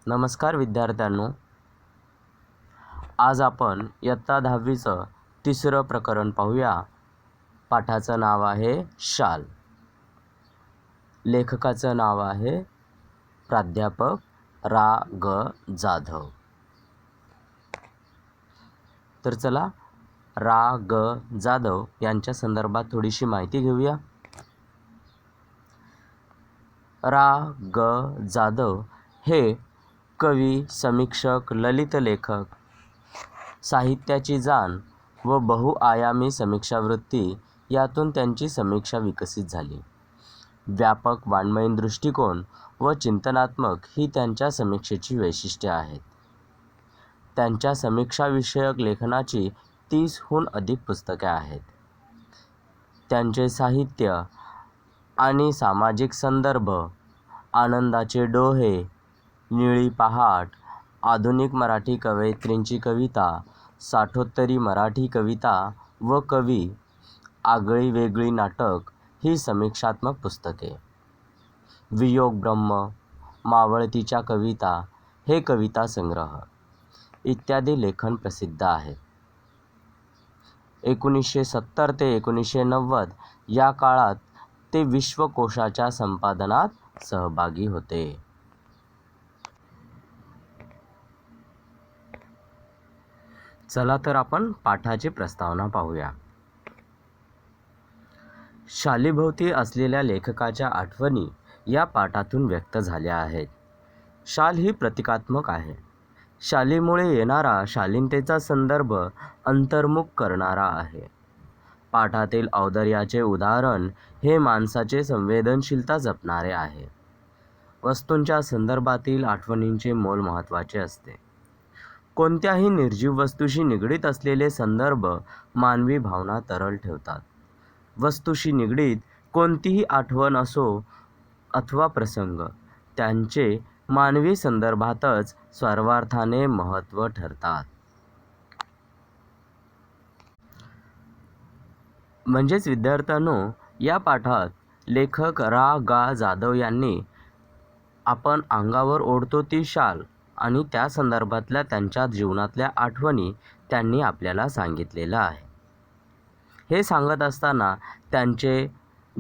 नमस्कार विद्यार्थ्यांनो, आज आपण इयत्ता 10वीचं तिसरं प्रकरण पाहूया. पाठाचं नाव आहे शाल. लेखकाचं नाव आहे प्राध्यापक रा. ग. जाधव. तर चला रा. ग. जाधव यांच्या संदर्भात थोडीशी माहिती घेऊया. रा. ग. जाधव हे कवी, समीक्षक, ललित लेखक, साहित्याची जाण व बहुआयामी समीक्षावृत्ती यातून त्यांची समीक्षा विकसित झाली. व्यापक वाङ्मयीन दृष्टिकोन व चिंतनात्मक ही त्यांच्या समीक्षेची वैशिष्ट्ये आहेत. त्यांच्या समीक्षाविषयक लेखनाची 30हून अधिक पुस्तके आहेत. त्यांचे साहित्य आणि सामाजिक संदर्भ, आनंदाचे डोहे, निळी पहाट, आधुनिक मराठी कवयित्रींची कविता, साठोत्तरी मराठी कविता व कवी, आगळी वेगळी नाटक ही समीक्षात्मक पुस्तके, वियोग ब्रह्म, मावळतीच्या कविता हे कविता संग्रह इत्यादी लेखन प्रसिद्ध आहे. 1970 ते 1990 या काळात ते विश्वकोशाच्या संपादनात सहभागी होते. चला तर आपण पाठाची प्रस्तावना पाहूया. शालीभोवती असलेल्या लेखकाच्या आठवणी या पाठातून व्यक्त झाल्या आहेत. शाल ही प्रतिकात्मक आहे. शालीमुळे येणारा शालीनतेचा संदर्भ अंतर्मुख करणारा आहे. पाठातील औदार्याचे उदाहरण हे माणसाचे संवेदनशीलता जपणारे आहे. वस्तूंच्या संदर्भातील आठवणींचे मोल महत्त्वाचे असते. कोणत्याही निर्जीव वस्तूशी निगडीत असलेले संदर्भ मानवी भावना तरल ठेवतात. वस्तूशी निगडीत कोणतीही आठवण असो अथवा प्रसंग, त्यांचे मानवी संदर्भातच सर्वार्थाने महत्त्व ठरतात. म्हणजेच विद्यार्थ्यांनो, या पाठात लेखक रा. गा. जाधव यांनी आपण अंगावर ओढतो ती शाल आणि त्या संदर्भातल्या त्यांच्या जीवनातल्या आठवणी त्यांनी आपल्याला सांगितलेलं आहे. हे सांगत असताना त्यांचे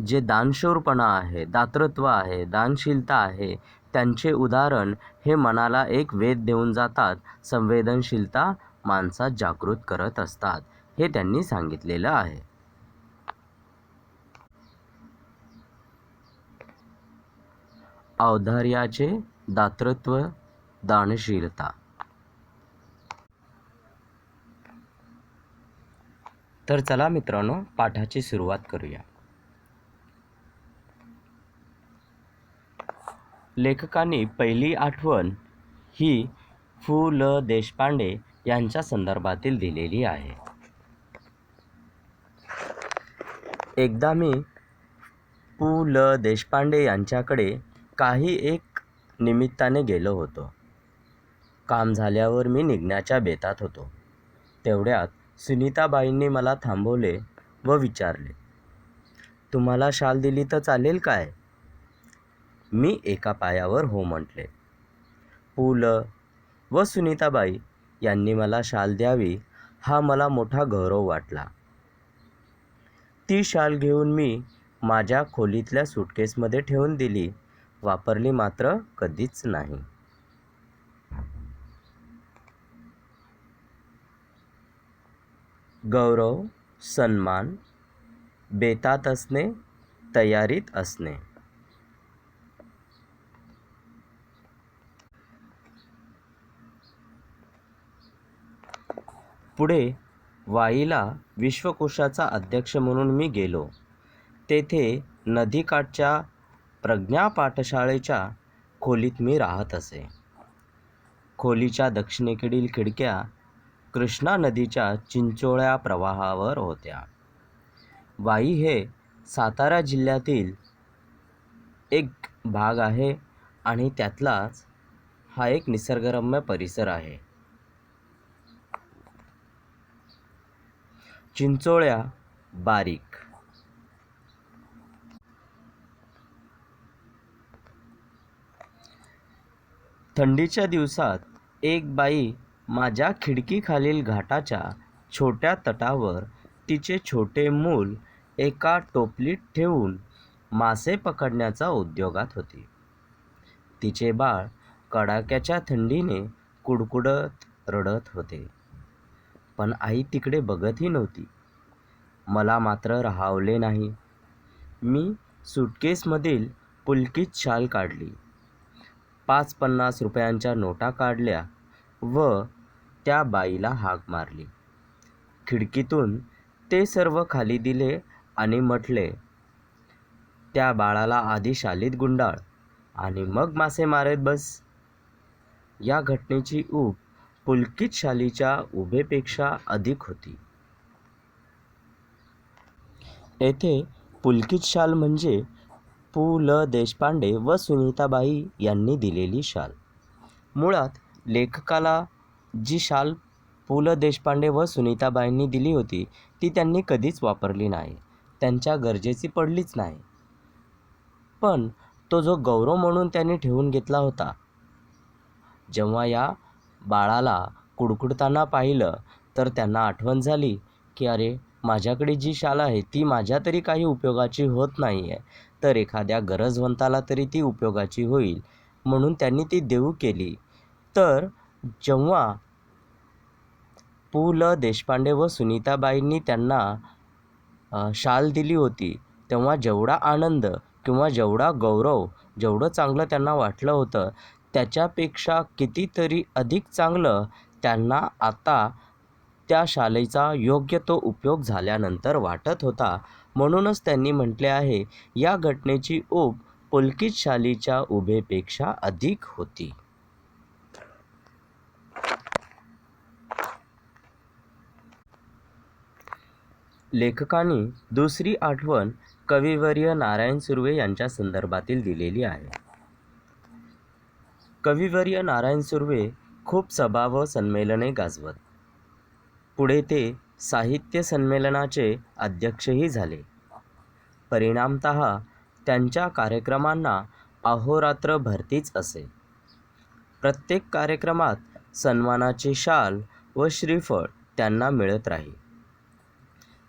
जे दानशूरपणा आहे, दातृत्व आहे, दानशीलता आहे, त्यांचे उदाहरण हे मनाला एक वेध देऊन जातात, संवेदनशीलता माणसात जागृत करत असतात, हे त्यांनी सांगितलेलं आहे. औदार्याचे दातृत्व, दानशीलता. तर चला मित्रांनो, पाठाची सुरुवात करूया. लेखकांनी पहिली आठवण ही पु. ल. देशपांडे यांच्या संदर्भातील दिलेली आहे. एकदा मी पु. ल. देशपांडे यांच्याकडे काही एक निमित्ताने गेलो होतो. काम झाल्यावर मी निघण्याच्या बेतात होतो. तेवढ्यात सुनीताबाईंनी मला थांबवले व विचारले, तुम्हाला शाल दिली तर चालेल काय? मी एका पायावर हो म्हटले. पु. ल. व सुनीताबाई यांनी मला शाल द्यावी हा मला मोठा गौरव वाटला. ती शाल घेऊन मी माझ्या खोलीतल्या सुटकेसमध्ये ठेवून दिली. वापरली मात्र कधीच नाही. गौरव, सन्मान, बेतात असणे, तयारीत असणे. पुढे वाईला विश्वकोशाचा अध्यक्ष म्हणून मी गेलो. तेथे नदीकाठच्या प्रज्ञा पाठशाळेच्या खोलीत मी राहत असे. खोलीच्या दक्षिणेकडील खिडक्या कृष्णा नदीच्या चिंचोळ्या प्रवाहावर होत्या. वाई हे सातारा जिल्ह्यातील एक भाग आहे आणि त्यातलाच हा एक निसर्गरम्य परिसर आहे. चिंचोळ्या बारीक, थंडीच्या दिवसात एक बाई माझ्या खिडकीखालील घाटाच्या छोट्या तटावर तिचे छोटे मूल एका टोपलीत ठेवून मासे पकडण्याचा उद्योगात होती. तिचे बाळ कडाक्याच्या थंडीने कुडकुडत रडत होते. पण आई तिकडे बघतही नव्हती. मला मात्र राहावले नाही. मी सुटकेसमधील पुलकीत शाल काढली, 5-50 रुपयांच्या नोटा काढल्या व त्या बाईला हाक मारली. खिडकीतून ते सर्व खाली दिले आणि म्हटले, त्या बाळाला आधी शालीत गुंडाळ आणि मग मासे मारत बस. या घटनेची ऊब पुलकित शालीच्या उभेपेक्षा अधिक होती. येथे पुलकित शाल म्हणजे पु. ल. देशपांडे व सुनीताबाई यांनी दिलेली शाल. मुळात लेखकाला जी शाल पु. ल. देशपांडे व सुनीताबाईंनी दिली होती ती त्यांनी कधीच वापरली नाही, त्यांच्या गरजेची पडलीच नाही. पण तो जो गौरव म्हणून त्यांनी ठेवून घेतला होता. जेव्हा या बाळाला कुडकुडताना पाहिलं तर त्यांना आठवण झाली की अरे, माझ्याकडे जी शाल आहे ती माझ्या तरी काही उपयोगाची होत नाही आहे, तर एखाद्या गरजवंताला तरी ती उपयोगाची होईल, म्हणून त्यांनी ती देऊ केली. तर जेव्हा पु. ल. देशपांडे व सुनीताबाईंनी त्यांना शाल दिली होती तेव्हा जेवढा आनंद किंवा जेवढा गौरव, जेवढं चांगलं त्यांना वाटलं होतं त्याच्यापेक्षा कितीतरी अधिक चांगलं त्यांना आता त्या शालेचा योग्य तो उपयोग झाल्यानंतर वाटत होता. म्हणूनच त्यांनी म्हटले आहे, या घटनेची ऊब पुलकित शालीच्या उभेपेक्षा अधिक होती. लेखकाने दुसरी आठवण कविवर्य नारायण सुर्वे यांच्या संदर्भातील दिलेली आहे. कविवर्य नारायण सुर्वे खूप सभा व संमेलने गाजवत. पुढे ते साहित्य संमेलनाचे अध्यक्षही झाले. परिणामतः त्यांच्या कार्यक्रमांना अहोरात्र भरतीच असे. प्रत्येक कार्यक्रमात सन्मानाची शाल व श्रीफळ त्यांना मिळत राही.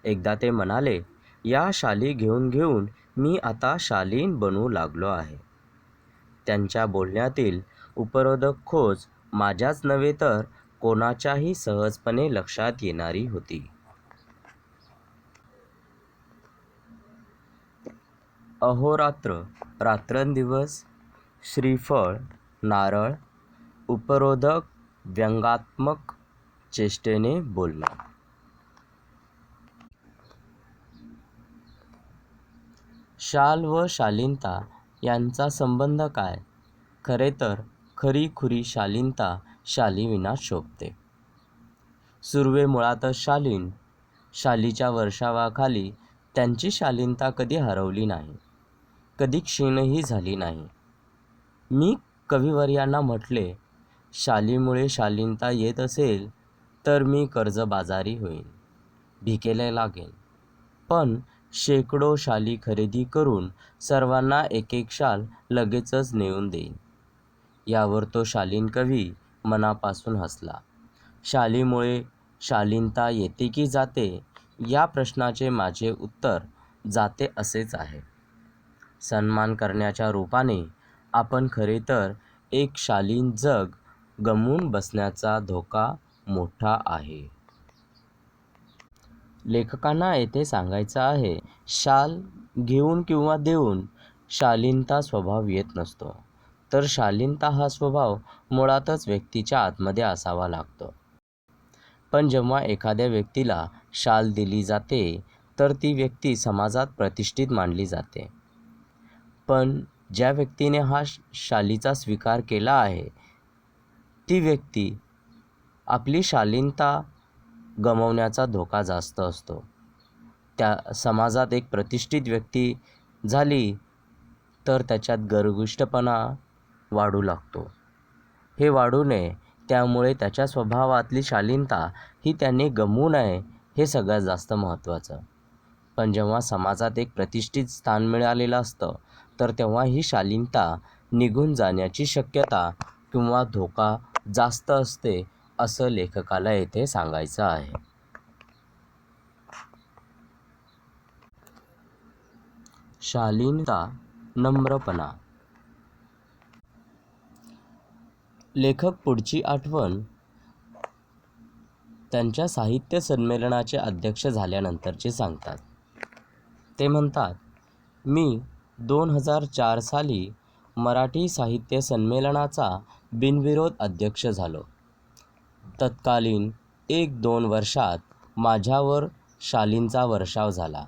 एकदा ते म्हणाले, या शाली घेऊन घेऊन मी आता शालीन बनू लागलो आहे. त्यांच्या बोलण्यातील उपरोधक खोज माझ्याच नव्हे तर कोणाच्याही सहजपणे लक्षात येणारी होती. अहोरात्र, रात्रंदिवस, श्रीफळ, नारळ, उपरोधक, व्यंगात्मक चेष्टेने बोलणं. शाल व शालीनता यांचा संबंध काय? खरे तर खरीखुरी शालीनता शालीविना शोभते. सुर्वे मुळातच शालीन. शालीच्या वर्षावाखाली त्यांची शालीनता कधी हरवली नाही, कधी क्षीणही झाली नाही. मी कविवर्यांना म्हटले, शालीमुळे शालीनता येत असेल तर मी कर्जबाजारी होईन, भिकेला लागेन. पण शेकडो शाली खरेदी करून सर्वांना एक एक शाल लगेचच नेऊन देईन. यावर तो शालीन कवी मनापासून हसला. शालीमुळे शालीनता येते की जाते या प्रश्नाचे माझे उत्तर जाते असेच आहे. सन्मान करण्याच्या रूपाने आपण खरे तर एक शालीन जग गमावून बसण्याचा धोका मोठा आहे. लेखकांना येथे सांगायचं आहे, शाल घेऊन किंवा देऊन शालीनता स्वभाव येत नसतो, तर शालीनता हा स्वभाव मुळातच व्यक्तीच्या आतमध्ये असावा लागतो. पण जेव्हा एखाद्या व्यक्तीला शाल दिली जाते तर ती व्यक्ती समाजात प्रतिष्ठित मानली जाते. पण ज्या व्यक्तीने हा शालीचा स्वीकार केला आहे ती व्यक्ती आपली शालीनता गमावण्याचा धोका जास्त असतो. त्या समाजात एक प्रतिष्ठित व्यक्ती झाली तर त्याच्यात गर्विष्ठपणा वाढू लागतो. हे वाढू नये त्यामुळे त्याच्या स्वभावातली शालीनता ही त्याने गमवू नये हे सगळ्यात जास्त महत्त्वाचं. पण जेव्हा समाजात एक प्रतिष्ठित स्थान मिळालेलं असतं तर तेव्हा ही शालीनता निघून जाण्याची शक्यता किंवा धोका जास्त असते असं लेखकाला येथे सांगायचं आहे. शालीनता, नम्रपणा. लेखक पुढची आठवण त्यांच्या साहित्य संमेलनाचे अध्यक्ष झाल्यानंतरची सांगतात. ते म्हणतात, मी 2004 साली मराठी साहित्य संमेलनाचा बिनविरोध अध्यक्ष झालो. तत्कालीन 1-2 वर्षात माझ्यावर शालींचा वर्षाव झाला.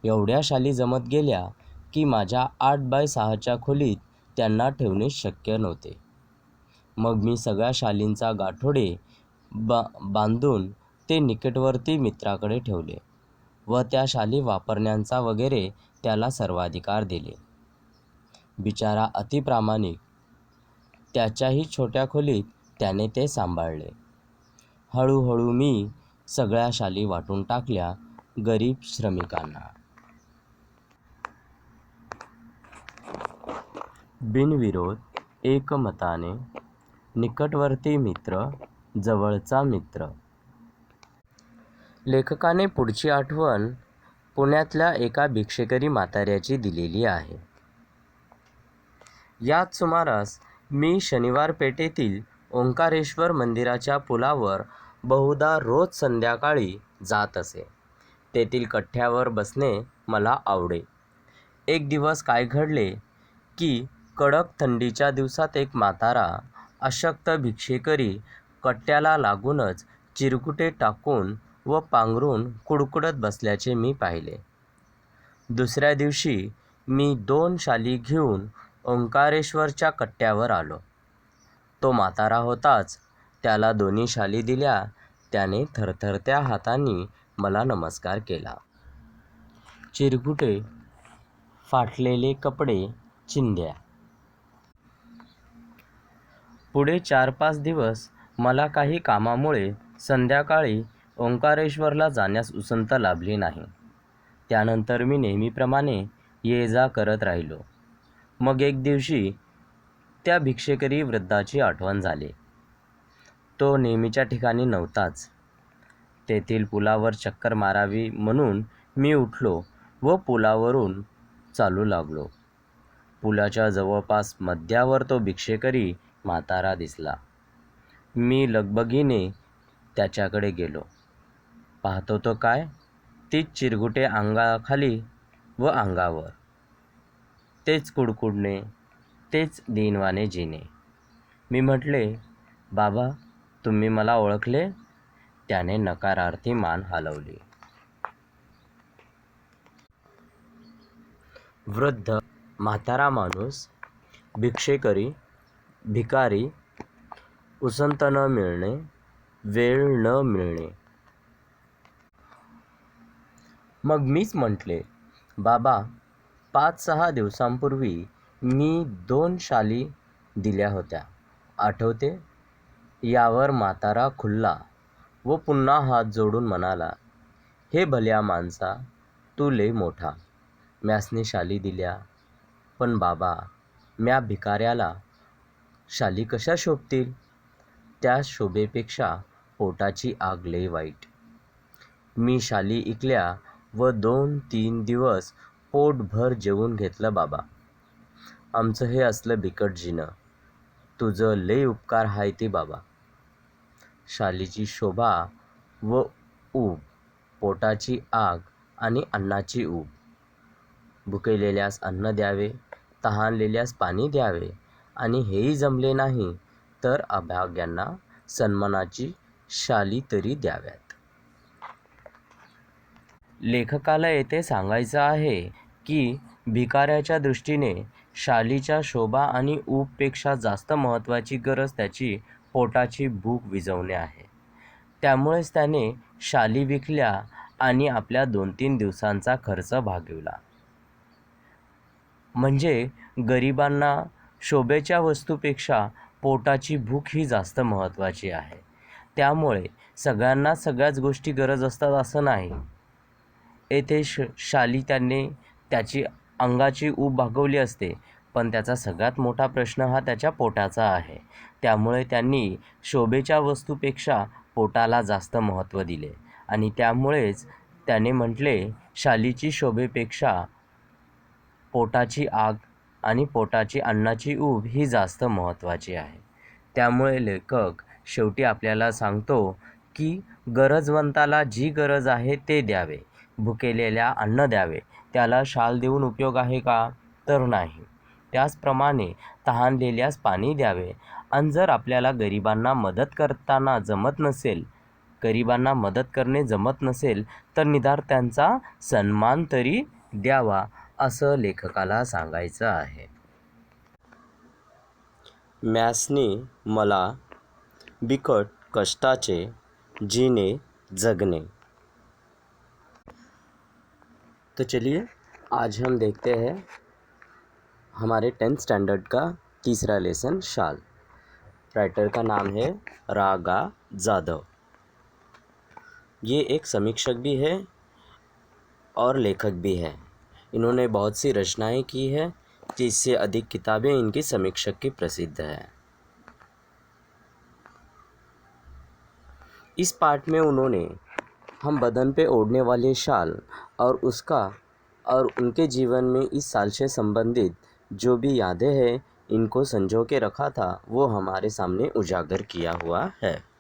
एवढ्या शाली जमत गेल्या की माझ्या 8x6च्या खोलीत त्यांना ठेवणे शक्य नव्हते. मग मी सगळ्या शालींचा गाठोडे बांधून ते निकटवर्ती मित्राकडे ठेवले व त्या शाली वापरण्याचा वगैरे त्याला सर्वाधिकार दिले. बिचारा अतिप्रामाणिक. त्याच्याही छोट्या खोलीत त्याने ते सांभाळले. हळूहळू मी सगळ्या शाली वाटून टाकल्या गरीब श्रमिकांना. बिनविरोध, एकमताने, निकटवर्ती मित्र, जवळचा मित्र. लेखकाने पुढची आठवण पुण्यातल्या एका भिक्षेकरी म्हाताऱ्याची दिलेली आहे. याच सुमारास मी शनिवार पेठेतील ओंकारेश्वर मंदिराच्या पुलावर बहुधा रोज संध्याकाळी जात असे. तेथील कट्ट्यावर बसणे मला आवडे. एक दिवस काय घडले की कडक थंडीच्या दिवसात एक म्हातारा अशक्त भिक्षेकरी कट्ट्याला लागूनच चिरकुटे टाकून व पांघरून कुडकुडत बसल्याचे मी पाहिले. दुसऱ्या दिवशी मी 2 शाली घेऊन ओंकारेश्वरच्या कट्ट्यावर आलो. तो म्हातारा होताच. त्याला 2 शाली दिल्या. त्याने थरथरत्या हातांनी मला नमस्कार केला. चिरकुटे, फाटलेले कपडे, चिंध्या. पुढे 4-5 दिवस मला काही कामामुळे संध्याकाळी ओंकारेश्वरला जाण्यास उसंत लाभली नाही. त्यानंतर मी नेहमीप्रमाणे ये-जा करत राहिलो. मग एक दिवशी त्या भिक्षेकरी वृद्धाची आठवण झाली. तो नेहमीच्या ठिकाणी नव्हताच. तेथील पुलावर चक्कर मारावी म्हणून मी उठलो व पुलावरून चालू लागलो. पुलाच्या जवळपास मध्यावर तो भिक्षेकरी म्हातारा दिसला. मी लगबगीने त्याच्याकडे गेलो. पाहतो तो काय, तीच चिरकुटे अंगाखाली व अंगावर. तेच कुडकुडणे, तेच दीनवाणे जिणे. मी म्हटले, बाबा, तुम्ही मला ओळखले? त्याने नकारार्थी मान हलवली. वृद्ध, म्हातारा माणूस, भिक्षेकरी, भिकारी, उसंत न मिळणे, वेळ न मिळणे. मग मीच म्हटले, बाबा, 5-6 दिवसांपूर्वी मी 2 शाली दिल्या होत्या, आठवते? यावर म्हातारा खुलला व पुन्हा हात जोडून म्हणाला, हे भल्या माणसा, तू लय मोठा. म्यासनी शाली दिल्या. पण बाबा, म्या भिकाऱ्याला शाली कशा शोभतील? त्या शोभेपेक्षा पोटाची आग लय वाईट. मी शाली इकल्या व 2-3 दिवस पोटभर जेवून घेतलं बाबा. आमचं हे असलं बिकट जीणं. तुझं लय उपकार हायती बाबा. शालीची शोभा व ऊब, पोटाची आग आणि अन्नाची ऊब. भुकेलेल्यास अन्न द्यावे, तहानलेल्यास पाणी द्यावे आणि हेही जमले नाही तर अभाग्यांना सन्मानाची शाली तरी द्याव्यात. लेखकाला येथे सांगायचं आहे की भिकाऱ्याच्या दृष्टीने शालीच्या शोभा आणि ऊबपेक्षा जास्त महत्त्वाची गरज त्याची पोटाची भूक विझवणे आहे. त्यामुळेच त्याने शाली विकल्या आणि आपल्या 2-3 दिवसांचा खर्च भागविला. म्हणजे गरिबांना शोभेच्या वस्तूपेक्षा पोटाची भूक ही जास्त महत्त्वाची आहे. त्यामुळे सगळ्यांनाच सगळ्याच गोष्टी गरज असतात असं नाही. येथे शाली त्याने त्याची अंगाची ऊब भागवली असते, पण त्याचा सगळ्यात मोठा प्रश्न हा त्याच्या पोटाचा आहे. त्यामुळे त्यांनी शोभेच्या वस्तूपेक्षा पोटाला जास्त महत्त्व दिले आणि त्यामुळेच त्याने म्हटले, शालीची शोभेपेक्षा पोटाची आग आणि पोटाची अन्नाची ऊब ही जास्त महत्त्वाची आहे. त्यामुळे लेखक शेवटी आपल्याला सांगतो की गरजवंताला जी गरज आहे ते द्यावे, भुकेलेल्या अन्न द्यावे. त्याला शाल देऊन उपयोग आहे का? तर नाही. त्याचप्रमाणे तहानलेल्यास पाणी द्यावे. आणि जर आपल्याला गरिबांना मदत करणे जमत नसेल तर निदान त्यांचा सन्मान तरी द्यावा, असं लेखकाला सांगायचं आहे. म्यासनी मला बिकट कष्टाचे जीने जगने. तो चलिए आज हम देखते हैं हमारे 10th स्टैंडर्ड का तीसरा लेसन, शाल. राइटर का नाम है रागा जाधव. ये एक समीक्षक भी है और लेखक भी है. इन्होंने बहुत सी रचनाएं की है, 30 से अधिक किताबें इनकी समीक्षक की प्रसिद्ध है. इस पार्ट में उन्होंने हम बदन पे ओढ़ने वाले शाल और उनके जीवन में इस शाल से संबंधित जो भी यादें हैं इनको संजो के रखा था, वो हमारे सामने उजागर किया हुआ है.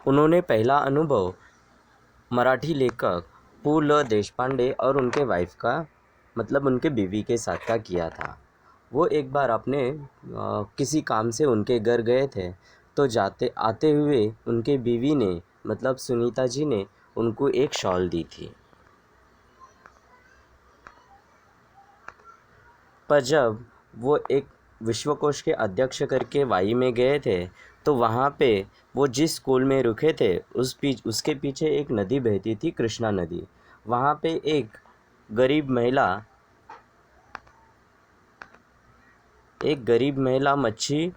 उन्होंने पहला अनुभव मराठी लेखक पु ल देशपांडे और उनके वाइफ का, मतलब उनके बीवी के साथ का किया था. वो एक बार अपने किसी काम से उनके घर गए थे, तो आते हुए उनके बीवी ने, मतलब सुनीता जी ने उनको एक शॉल दी थी. पर जब वो एक विश्वकोश के अध्यक्ष करके वाई में गए थे, तो वहाँ पे वो जिस स्कूल में रुके थे उसके पीछे एक नदी बहती थी, कृष्णा नदी. वहाँ पे एक गरीब महिला मच्छी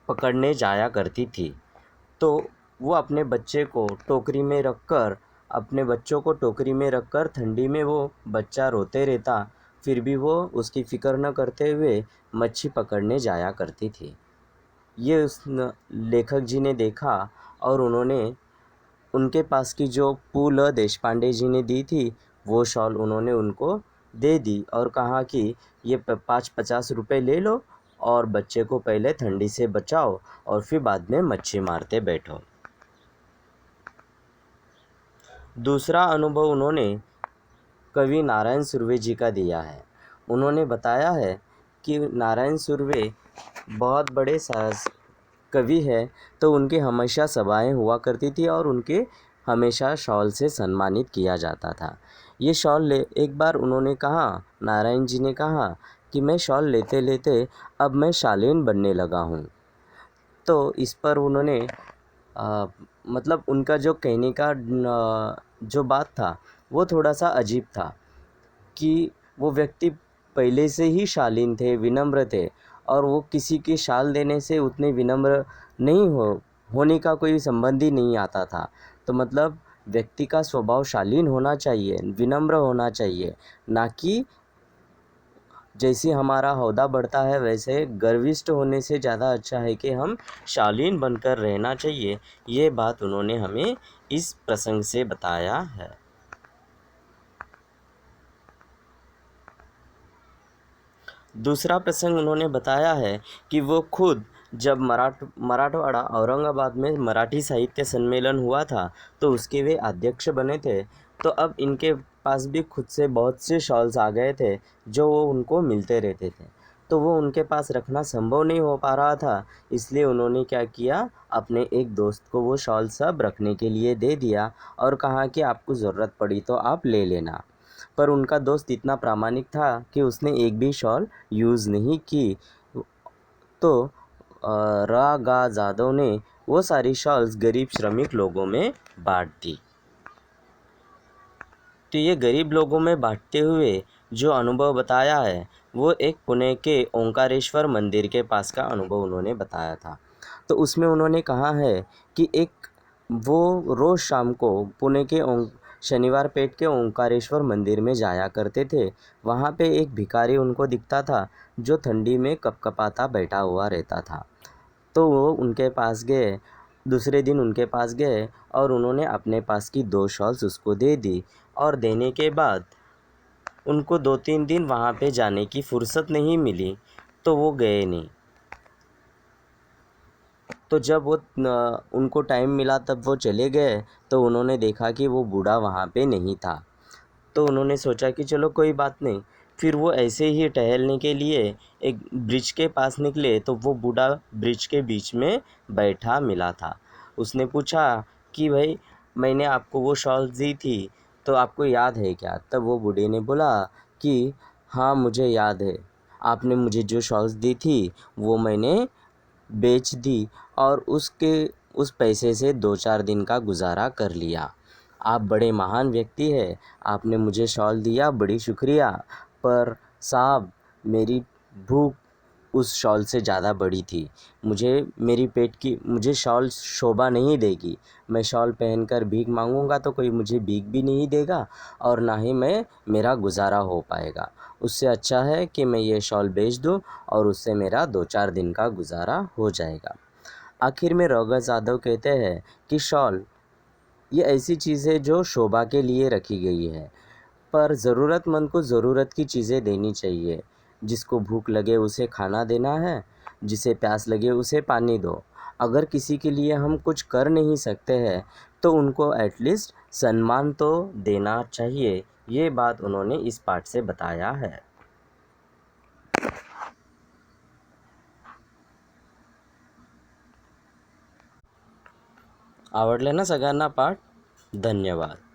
पकड़ने जाया करती थी. तो वो अपने बच्चों को टोकरी में रखकर ठंडी में वो बच्चा रोते रहता, फिर भी वो उसकी फ़िक्र न करते हुए मच्छी पकड़ने जाया करती थी. ये उस लेखक जी ने देखा और उन्होंने उनके पास की जो पु ल देशपांडे जी ने दी थी वो शॉल उन्होंने उनको दे दी और कहा कि ये 50 रुपये ले लो और बच्चे को पहले ठंडी से बचाओ और फिर बाद में मच्छी मारते बैठो. दूसरा अनुभव उन्होंने कवि नारायण सुर्वे जी का दिया है. उन्होंने बताया है कि नारायण सुर्वे बहुत बड़े कवि है, तो उनके हमेशा सभाएं हुआ करती थी और उनके हमेशा शॉल से सम्मानित किया जाता था. ये शॉल एक बार उन्होंने कहा, नारायण जी ने कहा कि मैं शॉल लेते लेते अब मैं शालीन बनने लगा हूँ. तो इस पर उन्होंने मतलब उनका जो कहने का जो बात था वो थोड़ा सा अजीब था कि वो व्यक्ति पहले से ही शालीन थे, विनम्र थे और वो किसी के शाल देने से उतने विनम्र नहीं होने का कोई संबंध ही नहीं आता था. तो मतलब व्यक्ति का स्वभाव शालीन होना चाहिए, विनम्र होना चाहिए, ना कि जैसे हमारा ओहदा बढ़ता है वैसे गर्विष्ठ होने से ज़्यादा अच्छा है कि हम शालीन बनकर रहना चाहिए. ये बात उन्होंने हमें इस प्रसंग से बताया है. दूसरा प्रसंग उन्होंने बताया है कि वो खुद जब मराठवाड़ा औरंगाबाद में मराठी साहित्य सम्मेलन हुआ था तो उसके वे अध्यक्ष बने थे. तो अब इनके पास भी खुद से बहुत से शॉल्स आ गए थे जो वो उनको मिलते रहते थे. तो वो उनके पास रखना संभव नहीं हो पा रहा था, इसलिए उन्होंने क्या किया, अपने एक दोस्त को वो शॉल सब रखने के लिए दे दिया और कहा कि आपको ज़रूरत पड़ी तो आप ले लेना. पर उनका दोस्त इतना प्रामाणिक था कि उसने एक भी शॉल यूज़ नहीं की. तो रागा जाधव ने वो सारी शॉल्स गरीब श्रमिक लोगों में बांट दी. तो ये गरीब लोगों में बांटते हुए जो अनुभव बताया है वो एक पुणे के ओंकारेश्वर मंदिर के पास का अनुभव उन्होंने बताया था. तो उसमें उन्होंने कहा है कि वो रोज़ शाम को पुणे के शनिवार पेट के ओंकारेश्वर मंदिर में जाया करते थे। वहाँ पे एक भिखारी उनको दिखता था जो ठंडी में कपकपाता बैठा हुआ रहता था। तो वो उनके पास गए, दूसरे दिन उनके पास गए और उन्होंने अपने पास की 2 शॉल्स उसको दे दी। और देने के बाद उनको 2-3 दिन वहाँ पे जाने की फुर्सत नहीं मिली, तो वो गए नहीं। तो जब वो उनको टाइम मिला तब वो चले गए, तो उन्होंने देखा कि वो बूढ़ा वहाँ पे नहीं था। तो उन्होंने सोचा कि चलो कोई बात नहीं। फिर वो ऐसे ही टहलने के लिए एक ब्रिज के पास निकले, तो वो बूढ़ा ब्रिज के बीच में बैठा मिला था। उसने पूछा कि भाई, मैंने आपको वो शॉल दी थी, तो आपको याद है क्या? तब वो बूढ़े ने बोला कि हाँ, मुझे याद है। आपने मुझे जो शॉल्स दी थी वो मैंने बेच दी और उस पैसे से 2-4 दिन का गुजारा कर लिया। आप बड़े महान व्यक्ति हैं, आपने मुझे शॉल दिया, बड़ी शुक्रिया। पर साहब, मेरी भूख उस शॉल से ज़्यादा बड़ी थी। मुझे शॉल शोभा नहीं देगी। मैं शॉल पहनकर भीख मांगूंगा तो कोई मुझे भीख भी नहीं देगा और ना ही मेरा गुजारा हो पाएगा। उससे अच्छा है कि मैं ये शॉल बेच दूं और उससे मेरा 2-4 दिन का गुजारा हो जाएगा। आखिर में रॉगर्स यादव कहते हैं कि शॉल ये ऐसी चीज़ है जो शोभा के लिए रखी गई है, पर ज़रूरतमंद को ज़रूरत की चीज़ें देनी चाहिए। जिसको भूख लगे उसे खाना देना है, जिसे प्यास लगे उसे पानी दो। अगर किसी के लिए हम कुछ कर नहीं सकते हैं तो उनको एटलीस्ट सम्मान तो देना चाहिए। ये बात उन्होंने इस पाठ से बताया है। आवडले ना सगळ्यांना पाठ? धन्यवाद.